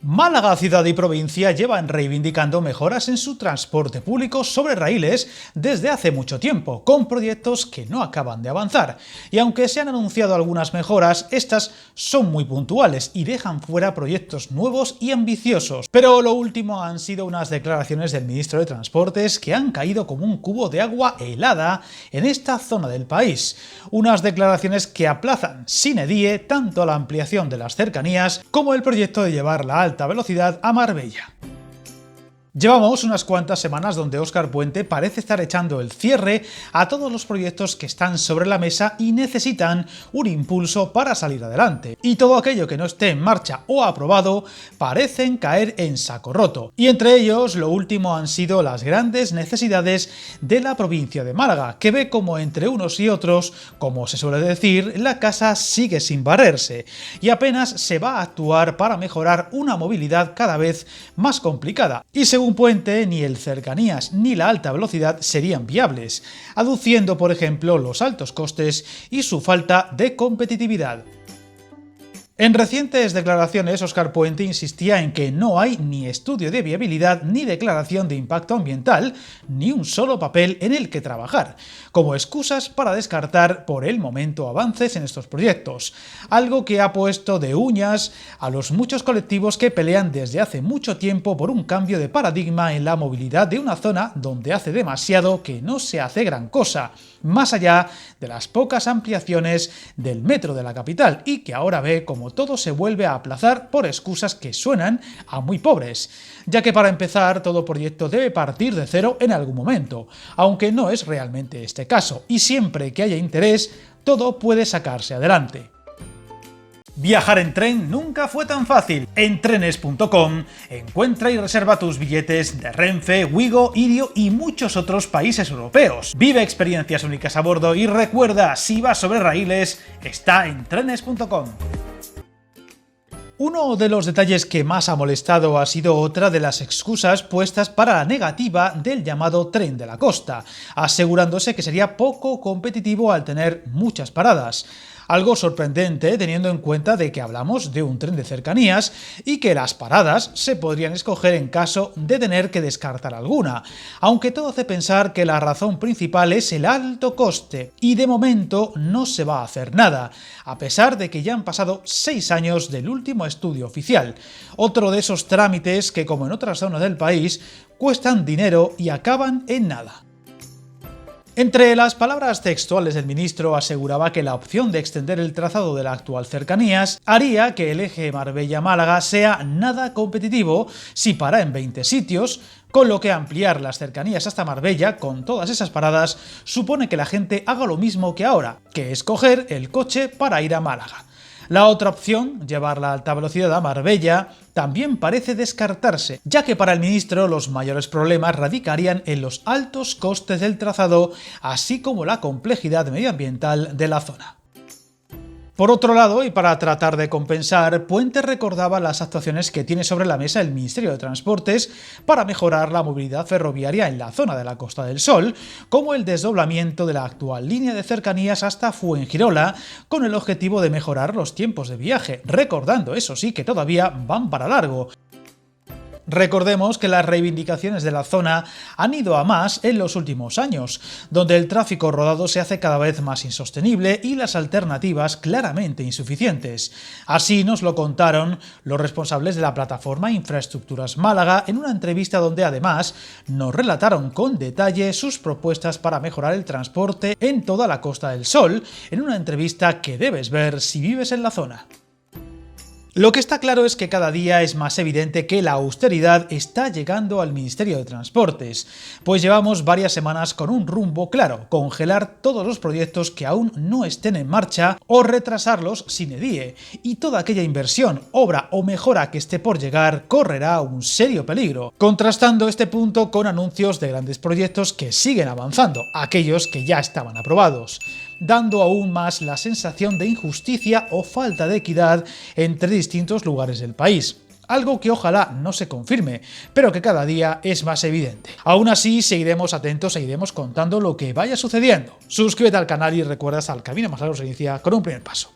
Málaga, ciudad y provincia llevan reivindicando mejoras en su transporte público sobre raíles desde hace mucho tiempo, con proyectos que no acaban de avanzar. Y aunque se han anunciado algunas mejoras, estas son muy puntuales y dejan fuera proyectos nuevos y ambiciosos. Pero lo último han sido unas declaraciones del ministro de Transportes que han caído como un cubo de agua helada en esta zona del país. Unas declaraciones que aplazan sine die tanto la ampliación de las cercanías como el proyecto de llevar la alta velocidad a Marbella. Llevamos unas cuantas semanas donde Óscar Puente parece estar echando el cierre a todos los proyectos que están sobre la mesa y necesitan un impulso para salir adelante. Y todo aquello que no esté en marcha o aprobado parecen caer en saco roto. Y entre ellos, lo último han sido las grandes necesidades de la provincia de Málaga, que ve como entre unos y otros, como se suele decir, la casa sigue sin barrerse y apenas se va a actuar para mejorar una movilidad cada vez más complicada. Y según Puente, ni el cercanías ni la alta velocidad serían viables, aduciendo por ejemplo los altos costes y su falta de competitividad. En recientes declaraciones, Óscar Puente insistía en que no hay ni estudio de viabilidad ni declaración de impacto ambiental, ni un solo papel en el que trabajar, como excusas para descartar por el momento avances en estos proyectos, algo que ha puesto de uñas a los muchos colectivos que pelean desde hace mucho tiempo por un cambio de paradigma en la movilidad de una zona donde hace demasiado que no se hace gran cosa, más allá de las pocas ampliaciones del metro de la capital y que ahora ve como todo se vuelve a aplazar por excusas que suenan a muy pobres, ya que para empezar todo proyecto debe partir de cero en algún momento, aunque no es realmente este caso, y siempre que haya interés, todo puede sacarse adelante. Viajar en tren nunca fue tan fácil. En trenes.com encuentra y reserva tus billetes de Renfe, Wigo, Irio y muchos otros países europeos. Vive experiencias únicas a bordo y recuerda, si vas sobre raíles, está en trenes.com. Uno de los detalles que más ha molestado ha sido otra de las excusas puestas para la negativa del llamado Tren de la Costa, asegurándose que sería poco competitivo al tener muchas paradas. Algo sorprendente teniendo en cuenta de que hablamos de un tren de cercanías y que las paradas se podrían escoger en caso de tener que descartar alguna, aunque todo hace pensar que la razón principal es el alto coste y de momento no se va a hacer nada, a pesar de que ya han pasado 6 años del último estudio oficial, otro de esos trámites que, como en otras zonas del país, cuestan dinero y acaban en nada. Entre las palabras textuales del ministro aseguraba que la opción de extender el trazado de la actual cercanías haría que el eje Marbella-Málaga sea nada competitivo si para en 20 sitios, con lo que ampliar las cercanías hasta Marbella con todas esas paradas supone que la gente haga lo mismo que ahora, que es coger el coche para ir a Málaga. La otra opción, llevar la alta velocidad a Marbella, también parece descartarse, ya que para el ministro los mayores problemas radicarían en los altos costes del trazado, así como la complejidad medioambiental de la zona. Por otro lado, y para tratar de compensar, Puente recordaba las actuaciones que tiene sobre la mesa el Ministerio de Transportes para mejorar la movilidad ferroviaria en la zona de la Costa del Sol, como el desdoblamiento de la actual línea de cercanías hasta Fuengirola, con el objetivo de mejorar los tiempos de viaje, recordando, eso sí, que todavía van para largo. Recordemos que las reivindicaciones de la zona han ido a más en los últimos años, donde el tráfico rodado se hace cada vez más insostenible y las alternativas claramente insuficientes. Así nos lo contaron los responsables de la plataforma Infraestructuras Málaga en una entrevista donde además nos relataron con detalle sus propuestas para mejorar el transporte en toda la Costa del Sol, en una entrevista que debes ver si vives en la zona. Lo que está claro es que cada día es más evidente que la austeridad está llegando al Ministerio de Transportes, pues llevamos varias semanas con un rumbo claro: congelar todos los proyectos que aún no estén en marcha o retrasarlos sine die, y toda aquella inversión, obra o mejora que esté por llegar correrá un serio peligro, contrastando este punto con anuncios de grandes proyectos que siguen avanzando, aquellos que ya estaban aprobados, dando aún más la sensación de injusticia o falta de equidad entre distintos lugares del país. Algo que ojalá no se confirme, pero que cada día es más evidente. Aún así, seguiremos atentos, seguiremos contando lo que vaya sucediendo. Suscríbete al canal y recuerda, el camino más largo se inicia con un primer paso.